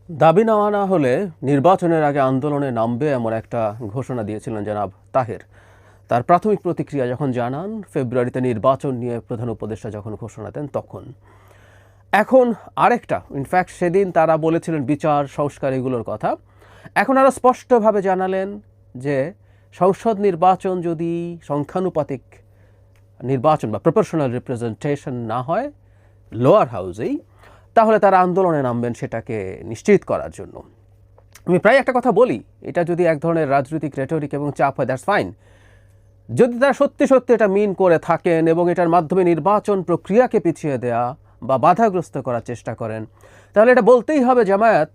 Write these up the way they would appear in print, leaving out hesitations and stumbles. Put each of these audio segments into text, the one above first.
দাবি নেওয়া না হলে নির্বাচনের আগে আন্দোলনে নামবে এমন একটা ঘোষণা দিয়েছিলেন জনাব তাহের। তার প্রাথমিক প্রতিক্রিয়া যখন জানান, ফেব্রুয়ারিতে নির্বাচন নিয়ে প্রধান উপদেষ্টা যখন ঘোষণা দেন তখন। এখন আরেকটা, ইনফ্যাক্ট সেদিন তারা বলেছিলেন বিচার সংস্কার এগুলোর কথা, এখন আরও স্পষ্টভাবে জানালেন যে সংসদ নির্বাচন যদি সংখ্যানুপাতিক নির্বাচন বা প্রপোর্শনাল রিপ্রেজেন্টেশন না হয় লোয়ার হাউসেই, তাহলে তারা আন্দোলনে নামবেন সেটাকে নিশ্চিত করার জন্য। আমি প্রায় একটা কথা বলি, এটা যদি এক ধরনের রাজনৈতিক রেটরিক এবং চাপ হয়, দ্যাটস ফাইন। যদি তারা সত্যি সত্যি এটা মিন করে থাকেন এবং এটার মাধ্যমে নির্বাচন প্রক্রিয়াকে পিছিয়ে দেয়া বা বাধাগ্রস্ত করার চেষ্টা করেন, তাহলে এটা বলতেই হবে জামায়াত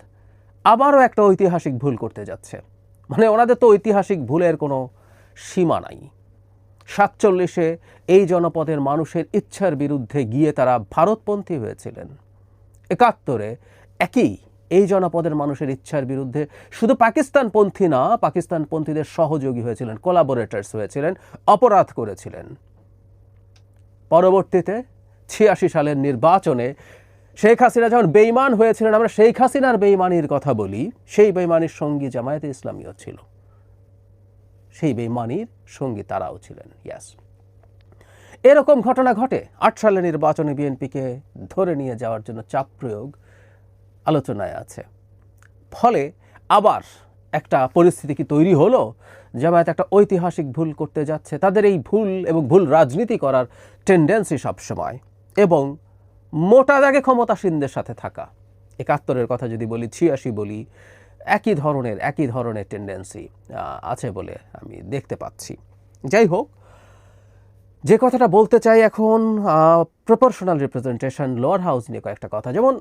আবারও একটা ঐতিহাসিক ভুল করতে যাচ্ছে। মানে ওনাদের তো ঐতিহাসিক ভুলের কোনো সীমা নাই। 47-এ এই জনপদের মানুষের ইচ্ছার বিরুদ্ধে গিয়ে তারা ভারতপন্থী হয়েছিলেন। 71-এ একই এই জনপদের মানুষের ইচ্ছার বিরুদ্ধে শুধু পাকিস্তানপন্থী না, পাকিস্তানপন্থীদের সহযোগী হয়েছিলেন, কোলাবোরেটার্স হয়েছিলেন, অপরাধ করেছিলেন। পরবর্তীতে 86 সালের নির্বাচনে শেখ হাসিনা যখন বেঈমান হয়েছিলেন, আমরা শেখ হাসিনার বেঈমানির কথা বলি, সেই বেঈমানির সঙ্গী জামায়াতে ইসলামীও ছিল, সেই বেঈমানির সঙ্গী তারাও ছিলেন। ইয়াস, এরকম ঘটনা ঘটে। 8 সালের নির্বাচনে বিএনপিকে ধরে নিয়ে যাওয়ার জন্য চাপ প্রয়োগ আলোচনায় আছে। ফলে আবার একটা পরিস্থিতি কি তৈরি হলো, জামায়াত একটা ঐতিহাসিক ভুল করতে যাচ্ছে। তাদের এই ভুল এবং ভুল রাজনীতি করার টেন্ডেন্সি সবসময়, এবং মোটা দাগে ক্ষমতাসীনদের সাথে থাকা। 71-এর কথা যদি বলি, 86 বলি, একই ধরনের টেন্ডেন্সি আছে বলে আমি দেখতে পাচ্ছি। যাই হোক, যে কথাটা বলতে চাই এখন, প্রপোর্শনাল রিপ্রেজেন্টেশন লোয়ার হাউস নিয়ে কয়েকটা কথা। যেমন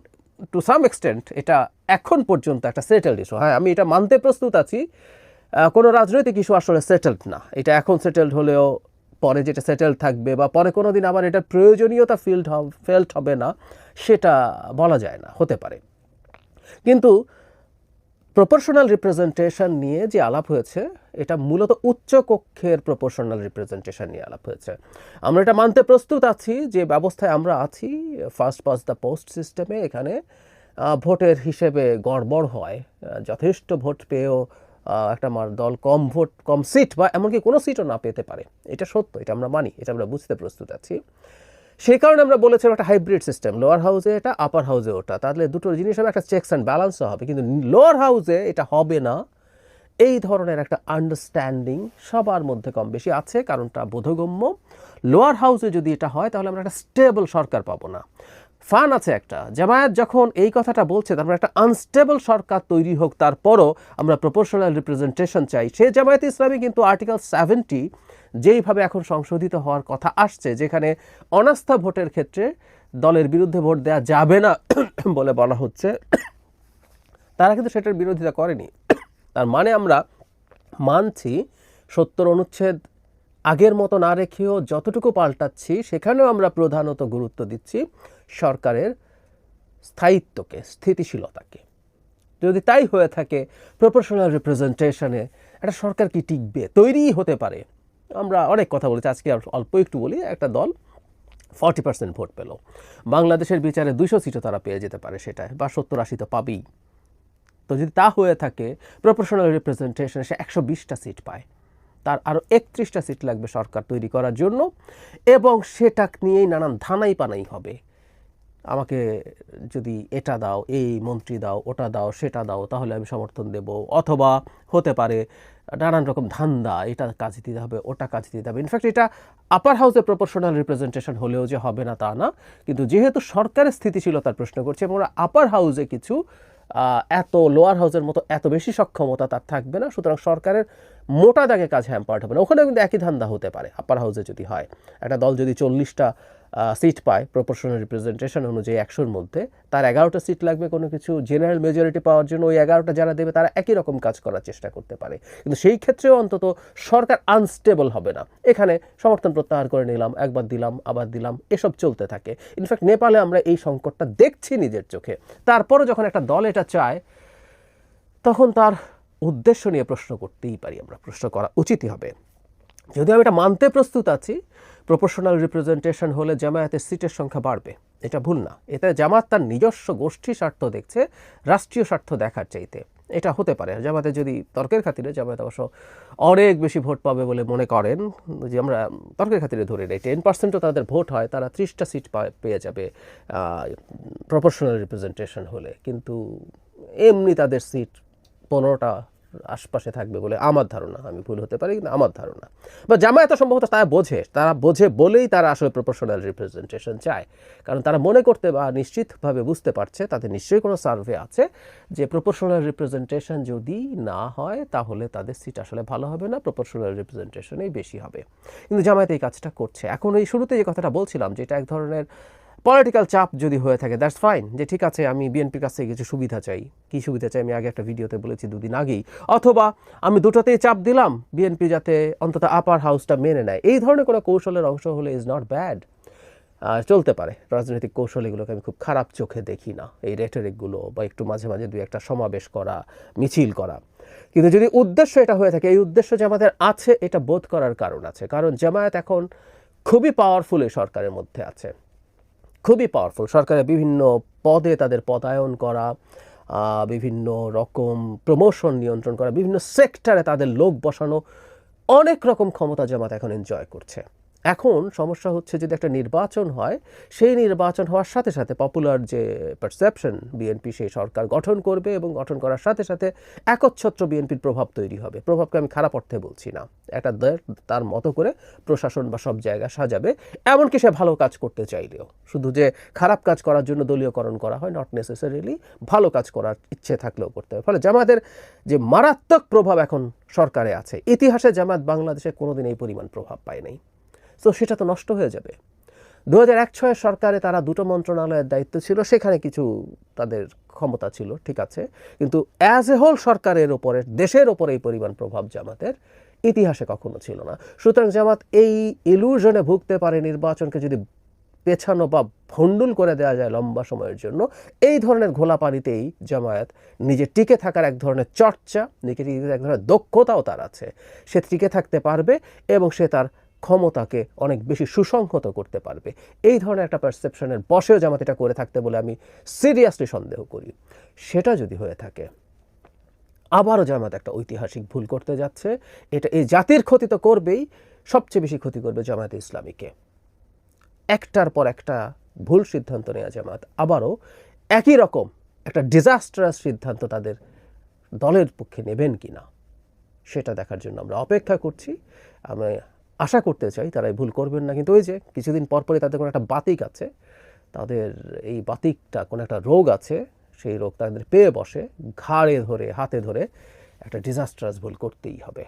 টু সাম এক্সটেন্ট এটা এখন পর্যন্ত একটা সেটেলড ইস্যু। হ্যাঁ, আমি এটা মানতে প্রস্তুত আছি, কোনো রাজনৈতিক ইস্যু আসলে সেটেলড না। এটা এখন সেটেলড হলেও পরে যেটা সেটেলড থাকবে বা পরে কোনো দিন আবার এটার প্রয়োজনীয়তা ফেল্ট হবে না, সেটা বলা যায় না, হতে পারে। কিন্তু প্রপোর্শনাল রিপ্রেজেন্টেশন নিয়ে যে আলাপ হয়েছে, এটা মূলত উচ্চ কক্ষের প্রপোর্শনাল রিপ্রেজেন্টেশন নিয়ে আলাপ হয়েছে। আমরা এটা মানতে প্রস্তুত আছি যে ব্যবস্থায় আমরা আছি, ফার্স্ট পাস্ট দ্য পোস্ট সিস্টেমে, এখানে ভোটের হিসেবে গড়বড় হয়। যথেষ্ট ভোট পেয়েও একটা দল কম সিট বা এমনকি কোনো সিটও না পেতে পারে, এটা সত্য, এটা আমরা মানি, এটা আমরা বুঝতে প্রস্তুত আছি। সেই কারণে আমরা বলেছিলাম একটা হাইব্রিড সিস্টেম, লোয়ার হাউসে এটা, আপার হাউসে ওটা, তাহলে দুটো জিনিস হবে, একটা চেকস অ্যান্ড ব্যালেন্সও হবে। কিন্তু লোয়ার হাউসে এটা হবে না, এই ধরনের একটা আন্ডারস্ট্যান্ডিং সবার মধ্যে কম বেশি আছে, কারণটা বোধগম্য। লোয়ার হাউসে যদি এটা হয় তাহলে আমরা একটা স্টেবল সরকার পাবো না। ফান আছে একটা, জামায়াত যখন এই কথাটা বলছে, তারপর একটা আনস্টেবল সরকার তৈরি হোক, তারপরও আমরা প্রপোর্শনাল রিপ্রেজেন্টেশন চাই। সে জামায়াতে ইসলামী কিন্তু আর্টিকেল 70 যেইভাবে এখন সংশোধিত হওয়ার কথা আসছে, যেখানে অনাস্থা ভোটের ক্ষেত্রে দলের বিরুদ্ধে ভোট দেওয়া যাবে না বলে বলা হচ্ছে, তারা কিন্তু সেটার বিরোধিতা করেনি। তার মানে আমরা মানছি 70 অনুচ্ছেদ আগের মতো না রেখেও যতটুকু পাল্টাচ্ছি, সেখানেও আমরা প্রধানত গুরুত্ব দিচ্ছি সরকারের স্থায়িত্বকে, স্থিতিশীলতাকে। যদি তাই হয়ে থাকে, প্রপোর্শনাল রিপ্রেজেন্টেশনে একটা সরকার কি টিকবে, তৈরি হতে পারে। আমরা অনেক কথা বলেছি, আজকে অল্প একটু বলি। একটা দল 40% ভোট পেল, বাংলাদেশের বিচারে 200 সিটও তারা পেয়ে যেতে পারে সেটায়, বা 70-80 তো পাবেই। তো যদি তা হয়ে থাকে, প্রপোর্শনাল রিপ্রেজেন্টেশনে সে 120টা সিট পায়, তার আরও 31টা সিট লাগবে সরকার তৈরি করার জন্য, এবং সেটা নিয়েই নানান ধানাই পানাই হবে। আমাকে যদি এটা দাও, এই মন্ত্রী দাও, ওটা দাও, সেটা দাও, তাহলে আমি সমর্থন দেব। অথবা হতে পারে নানান রকম ধান্দা, এটা কাজ দিতে হবে, ওটা কাজ দিতে হবে। ইনফ্যাক্ট এটা আপার হাউসে প্রপোর্শনাল রিপ্রেজেন্টেশন হলেও যে হবে না তা না, কিন্তু যেহেতু সরকারের স্থিতিশীলতার প্রশ্ন করছে, এবং আপার হাউসে কিছু এত লোয়ার হাউসের মতো এত বেশি সক্ষমতা তার থাকবে না, সুতরাং সরকারের মোটা দাগে কাজ হ্যাম্পার্ড হবে না। ওখানেও কিন্তু একই ধান্দা হতে পারে আপার হাউসে যদি হয়। একটা দল যদি 40টা সিট পায় প্রপোর্শনাল রিপ্রেজেন্টেশন অনুযায়ী 100-র মধ্যে, তার 11টা সিট লাগবে কোনো কিছু জেনারেল মেজরিটি পাওয়ার জন্য। ওই 11টা যারা দেবে তারা একই রকম কাজ করার চেষ্টা করতে পারে, কিন্তু সেই ক্ষেত্রেও অন্তত সরকার আনস্টেবল হবে না। এখানে সমর্থন প্রত্যাহার করে নিলাম, একবার দিলাম, আবার দিলাম, এসব চলতে থাকে। ইনফ্যাক্ট নেপালে আমরা এই সংকটটা দেখছি নিজের চোখে। তারপরও যখন একটা দল এটা চায়, তখন তার উদ্দেশ্য নিয়ে প্রশ্ন করতেই পারি আমরা, প্রশ্ন করা উচিতই হবে। যদিও আমি এটা মানতে প্রস্তুত আছি, প্রপোর্শনাল রিপ্রেজেন্টেশন হলে জামায়াতের সিটের সংখ্যা বাড়বে, এটা ভুল না। এতে জামাত তার নিজস্ব গোষ্ঠী স্বার্থ দেখছে রাষ্ট্রীয় স্বার্থ দেখার চাইতে, এটা হতে পারে। জামাতে যদি তর্কের খাতিরে, জামায়াত অবশ্য অনেক বেশি ভোট পাবে বলে মনে করেন, যে আমরা তর্কের খাতিরে ধরে নেই 10%ও তাদের ভোট হয়, তারা 30টা সিট পেয়ে যাবে প্রপোর্শনাল রিপ্রেজেন্টেশন হলে, কিন্তু এমনি তাদের সিট 15টা আশপাশে থাকবে বলে আমার ধারণা। আমি ভুল হতে পারি, কিন্তু আমার ধারণা। বা জামায়াত সম্ভবত তারা বোঝে বলেই তারা আসলে প্রপোর্শনাল রিপ্রেজেন্টেশন চায়, কারণ তারা মনে করতে বা নিশ্চিতভাবে বুঝতে পারছে, তাদের নিশ্চয়ই কোনো সার্ভে আছে যে প্রপোর্শনাল রিপ্রেজেন্টেশন যদি না হয় তাহলে তাদের সিট আসলে ভালো হবে না, প্রপোর্শনাল রিপ্রেজেন্টেশনেই বেশি হবে। কিন্তু জামায়াত এই কাজটা করছে। এখন এই শুরুতে যে কথাটা বলছিলাম, যে এটা এক ধরনের পলিটিক্যাল চাপ যদি হয়ে থাকে, দ্যাটস ফাইন, যে ঠিক আছে আমি বিএনপির কাছ থেকে কিছু সুবিধা চাই। কী সুবিধা চাই আমি আগে একটা ভিডিওতে বলেছি 2 দিন আগেই, অথবা আমি দুটোতেই চাপ দিলাম বিএনপি যাতে অন্তত আপার হাউসটা মেনে নেয়। এই ধরনের কোনো কৌশলের অংশ হলে ইজ নট ব্যাড, চলতে পারে। রাজনৈতিক কৌশল এগুলোকে আমি খুব খারাপ চোখে দেখি না, এই রেটরিকগুলো বা একটু মাঝে মাঝে 2-1টা সমাবেশ করা, মিছিল করা। কিন্তু যদি উদ্দেশ্য এটা হয়ে থাকে, এই উদ্দেশ্য যে আমাদের আছে এটা বোধ করার কারণ আছে, কারণ জামায়াত এখন খুবই পাওয়ারফুল এই সরকারের মধ্যে আছে, খুবই পাওয়ারফুল। সরকারের বিভিন্ন পদে তাদের পদায়ন করা, বিভিন্ন রকম প্রমোশন নিয়ন্ত্রণ করা, বিভিন্ন সেক্টরে তাদের লোক বসানো, অনেক রকম ক্ষমতা জামাত এখন এনজয় করছে। এখন সমস্যা হচ্ছে যদি একটা নির্বাচন হয়, সেই নির্বাচন হওয়ার সাথে সাথে পপুলার যে পারসেপশন বিএনপি সেই সরকার গঠন করবে, এবং গঠন করার সাথে সাথে একচ্ছত্র বিএনপির প্রভাব তৈরি হবে। প্রভাবকে আমি খারাপ অর্থে বলছি না, একটা তার মতো করে প্রশাসন বা সব জায়গা সাজাবে, এমনকি সে ভালো কাজ করতে চাইলেও। শুধু যে খারাপ কাজ করার জন্য দলীয়করণ করা হয়, নট নেসেসারিলি, ভালো কাজ করার ইচ্ছে থাকলেও করতে হবে। ফলে জামাতের যে মারাত্মক প্রভাব এখন সরকারে আছে, ইতিহাসে জামাত বাংলাদেশে কোনোদিন এই পরিমাণ প্রভাব পায় নাই, তো সেটা তো নষ্ট হয়ে যাবে। 2001-06 সরকারে তারা 2টো মন্ত্রণালয়ের দায়িত্ব ছিল, সেখানে কিছু তাদের ক্ষমতা ছিল, ঠিক আছে, কিন্তু অ্যাজ এ হোল সরকারের ওপরে, দেশের ওপরে এই পরিমাণ প্রভাব জামাতের ইতিহাসে কখনো ছিল না। সুতরাং জামাত এই ইলুশনে ভুগতে পারে, নির্বাচনকে যদি পেছানো বা ভণ্ডুল করে দেওয়া যায় লম্বা সময়ের জন্য, এই ধরনের ঘোলা পানিতেই জামায়াত নিজে টিকে থাকার এক ধরনের চর্চা, নিজে এক ধরনের দক্ষতাও তার আছে, সে টিকে থাকতে পারবে এবং সে তার ক্ষমতাকে অনেক বেশি সুসংহত করতে পারবে। এই ধরনের একটা পারসেপশনের বশেও জামাত এটা করে থাকতে বলে আমি সিরিয়াসলি সন্দেহ করি। সেটা যদি হয়ে থাকে, আবারও জামাত একটা ঐতিহাসিক ভুল করতে যাচ্ছে। এটা এই জাতির ক্ষতি তো করবেই, সবচেয়ে বেশি ক্ষতি করবে জামায়াতে ইসলামীকে। একটার পর একটা ভুল সিদ্ধান্ত নেওয়া জামাত আবারও একই রকম একটা ডিজাস্টারাস সিদ্ধান্ত তাদের দলের পক্ষে নেবেন কিনা, সেটা দেখার জন্য আমরা অপেক্ষা করছি। আমি আশা করতে চাই তারা এই ভুল করবেন না, কিন্তু ওই যে কিছুদিন পরপরই তাদের কোনো একটা বাতিক আছে, তাদের এই বাতিকটা কোনো একটা রোগ আছে, সেই রোগ তাদের পেয়ে বসে, ঘাড়ে ধরে হাতে ধরে একটা ডিজাস্টারাস ভুল করতেই হবে।